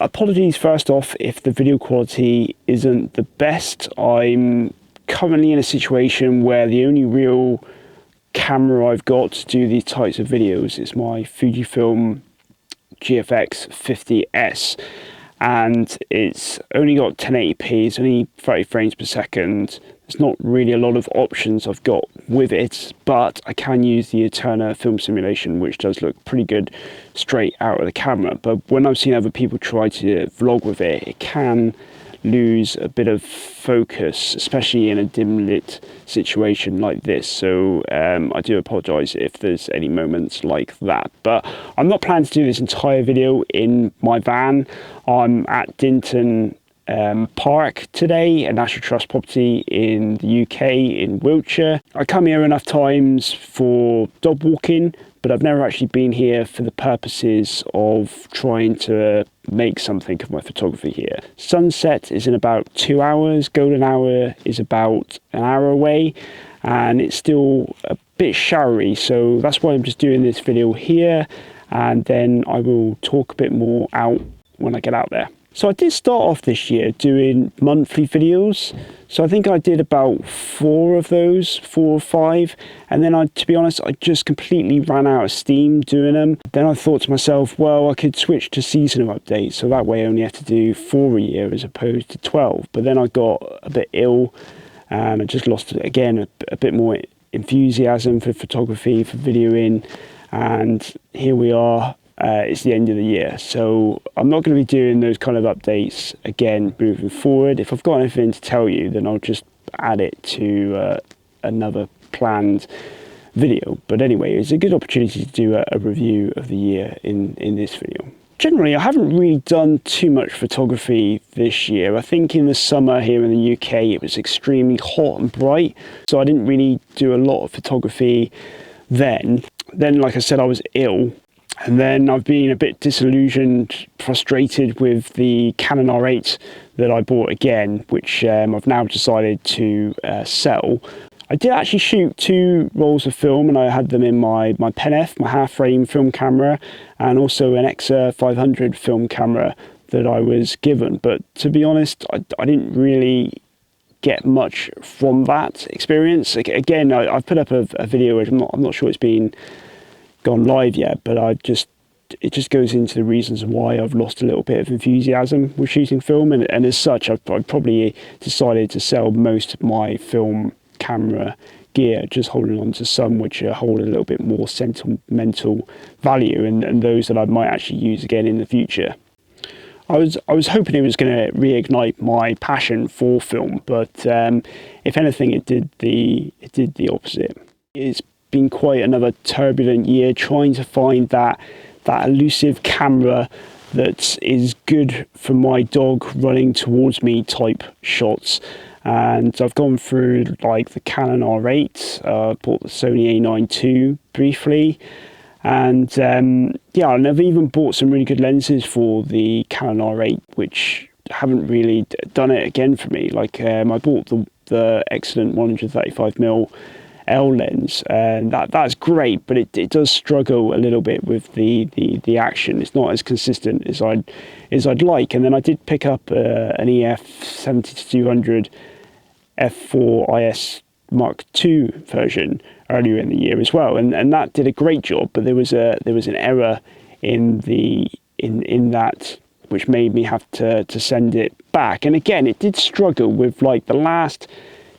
Apologies first off if the video quality isn't the best. I'm currently in a situation where the only real camera I've got to do these types of videos is my Fujifilm GFX 50S, and it's only got 1080p, it's only 30 frames per second. There's not really a lot of options I've got with it, but I can use the Eterna film simulation, which does look pretty good straight out of the camera. But when I've seen other people try to vlog with it, it can lose a bit of focus, especially in a dim lit situation like this. So I do apologize if there's any moments like that, but I'm not planning to do this entire video in my van. I'm at Dinton Park today, a National Trust property in the UK in Wiltshire. I come here enough times for dog walking, but I've never actually been here for the purposes of trying to make something of my photography here. Sunset is in about 2 hours, golden hour is about an hour away, and it's still a bit showery, so that's why I'm just doing this video here, and then I will talk a bit more out when I get out there. So I did start off this year doing monthly videos. So I think I did about 4 of those, 4 or 5. And then to be honest, I just completely ran out of steam doing them. Then I thought to myself, well, I could switch to seasonal updates. So that way I only have to do 4 a year as opposed to 12. But then I got a bit ill and I just lost, again, a bit more enthusiasm for photography, for videoing. And here we are. It's the end of the year, so I'm not going to be doing those kind of updates again moving forward. If I've got anything to tell you, then I'll just add it to another planned video. But anyway, it's a good opportunity to do a review of the year in this video. Generally, I haven't really done too much photography this year. I think in the summer here in the UK, it was extremely hot and bright, so I didn't really do a lot of photography then. Then, like I said, I was ill. And then I've been a bit disillusioned, frustrated with the Canon R8 that I bought again, which I've now decided to sell. I did actually shoot 2 rolls of film, and I had them in my Pen F, my half-frame film camera, and also an Exa 500 film camera that I was given. But to be honest, I didn't really get much from that experience. Again, I've put up a video, which I'm not sure it's been gone live yet, but it just goes into the reasons why I've lost a little bit of enthusiasm with shooting film, and as such I've probably decided to sell most of my film camera gear, just holding on to some which hold a little bit more sentimental value, and those that I might actually use again in the future. I was hoping it was going to reignite my passion for film, but if anything, it did the opposite. It's been quite another turbulent year trying to find that elusive camera that is good for my dog running towards me type shots. And I've gone through like the Canon R8, bought the Sony A9 II briefly, and yeah, and I've even bought some really good lenses for the Canon R8, which haven't really done it again for me. Like I bought the excellent 135mm L lens, and that's great, but it does struggle a little bit with the action. It's not as consistent as I'd like. And then I did pick up an EF 70-200 f4 IS Mark II version earlier in the year as well, and that did a great job. But there was an error in that which made me have to send it back. And again, it did struggle with like the last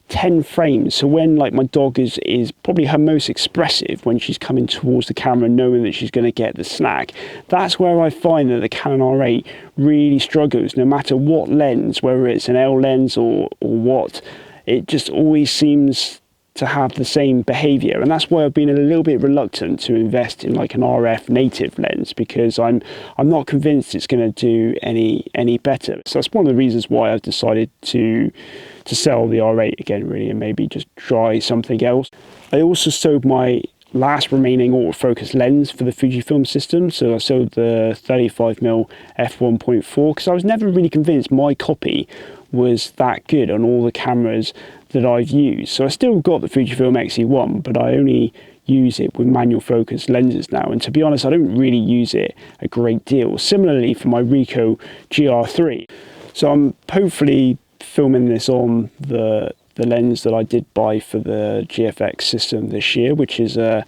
10 frames. So when like my dog is probably her most expressive, when she's coming towards the camera knowing that she's going to get the snack, that's where I find that the Canon R8 really struggles, no matter what lens, whether it's an L lens or what. It just always seems to have the same behavior, and that's why I've been a little bit reluctant to invest in like an RF native lens, because I'm not convinced it's going to do any better. So that's one of the reasons why I've decided to sell the R8 again, really, and maybe just try something else. I also sold my last remaining autofocus lens for the Fujifilm system, so I sold the 35mm f1.4 because I was never really convinced my copy was that good on all the cameras that I've used. So I still got the Fujifilm X-E1, but I only use it with manual focus lenses now, and to be honest I don't really use it a great deal. Similarly for my Ricoh GR3, so I'm hopefully filming this on the lens that I did buy for the GFX system this year, which is the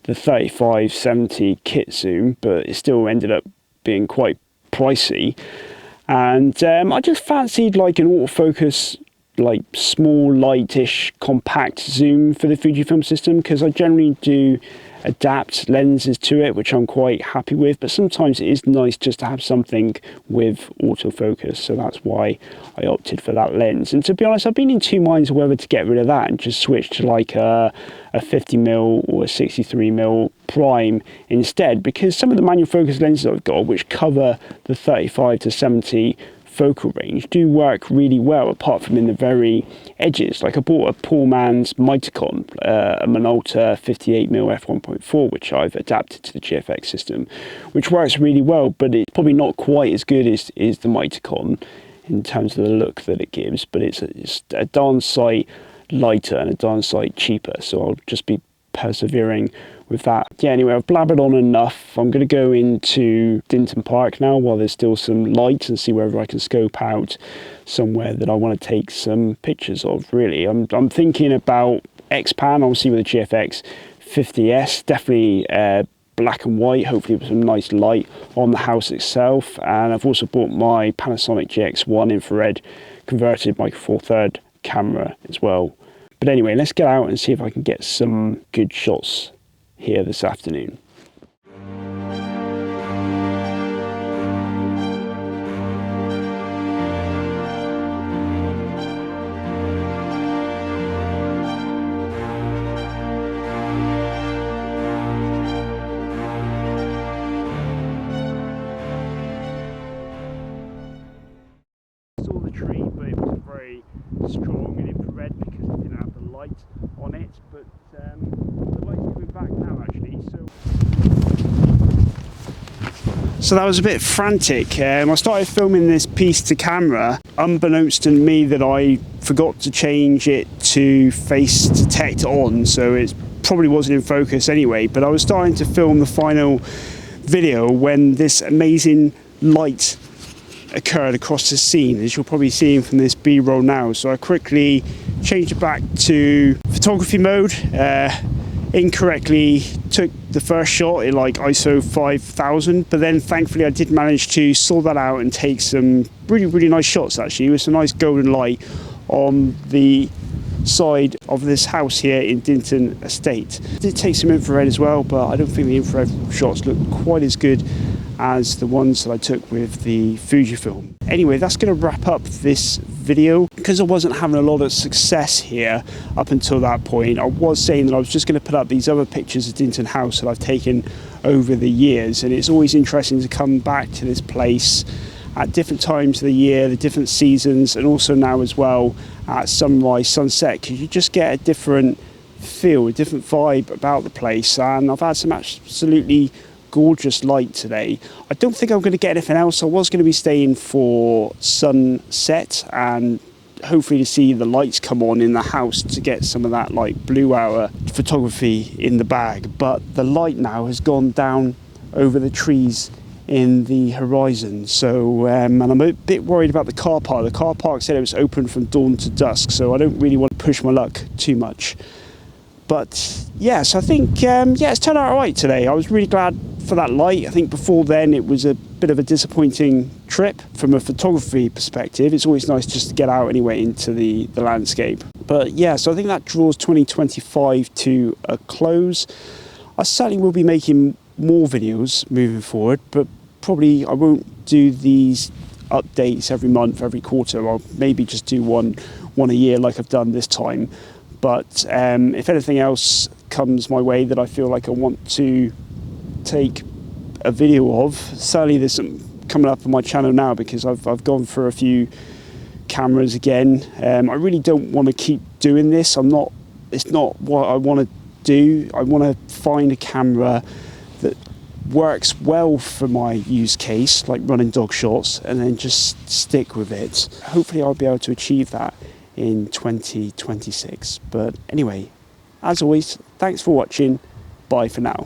35-70 kit zoom, but it still ended up being quite pricey. And I just fancied like an autofocus, like small, lightish, compact zoom for the Fujifilm system, because I generally do adapt lenses to it, which I'm quite happy with, but sometimes it is nice just to have something with autofocus, so that's why I opted for that lens. And to be honest, I've been in two minds of whether to get rid of that and just switch to like a 50mm or a 63mm prime instead, because some of the manual focus lenses I've got, which cover the 35-70 focal range, do work really well, apart from in the very edges. Like I bought a poor man's Miticon, a Minolta 58mm f1.4, which I've adapted to the GFX system, which works really well, but it's probably not quite as good as the Miticon in terms of the look that it gives, but it's a darn sight lighter and a darn sight cheaper, so I'll just be persevering with that. Yeah, anyway, I've blabbered on enough. I'm going to go into Dinton Park now while there's still some light and see whether I can scope out somewhere that I want to take some pictures of, really. I'm thinking about X-Pan, obviously with the GFX 50S, definitely black and white, hopefully with some nice light on the house itself. And I've also bought my Panasonic GX1 infrared converted micro four third camera as well. But anyway, let's get out and see if I can get some good shots here this afternoon. Saw the tree, but it was very strong and infrared because it didn't have the light on it, but the light's coming back now actually, so that was a bit frantic. I started filming this piece to camera, unbeknownst to me that I forgot to change it to face detect on, so it probably wasn't in focus anyway, but I was starting to film the final video when this amazing light occurred across the scene, as you're probably seeing from this B-roll now. So I quickly changed it back to photography mode, incorrectly took the first shot in like ISO 5000, but then thankfully I did manage to sort that out and take some really nice shots actually, with some nice golden light on the side of this house here in Dinton Estate. I did take some infrared as well, but I don't think the infrared shots look quite as good as the ones that I took with the Fujifilm. Anyway, that's going to wrap up this video. Because I wasn't having a lot of success here up until that point, I was saying that I was just going to put up these other pictures of Dinton House that I've taken over the years, and it's always interesting to come back to this place at different times of the year, the different seasons, and also now as well at sunrise, sunset, because you just get a different feel, a different vibe about the place. And I've had some absolutely gorgeous light today. I don't think I'm going to get anything else. I was going to be staying for sunset and hopefully to see the lights come on in the house to get some of that like blue hour photography in the bag, but the light now has gone down over the trees in the horizon. So and I'm a bit worried about the car park. The car park said it was open from dawn to dusk, so I don't really want to push my luck too much. But yes, I think it's turned out all right today. I was really glad for that light. I think before then it was a bit of a disappointing trip from a photography perspective. It's always nice just to get out anyway into the landscape. But yeah, so I think that draws 2025 to a close. I certainly will be making more videos moving forward, but probably I won't do these updates every month, every quarter. I'll maybe just do one a year like I've done this time. But if anything else comes my way that I feel like I want to take a video of, certainly there's some coming up on my channel now, because I've gone for a few cameras again. I really don't want to keep doing this. It's not what I want to do. I want to find a camera that works well for my use case, like running dog shots, and then just stick with it. Hopefully I'll be able to achieve that in 2026. But anyway, as always, thanks for watching. Bye for now.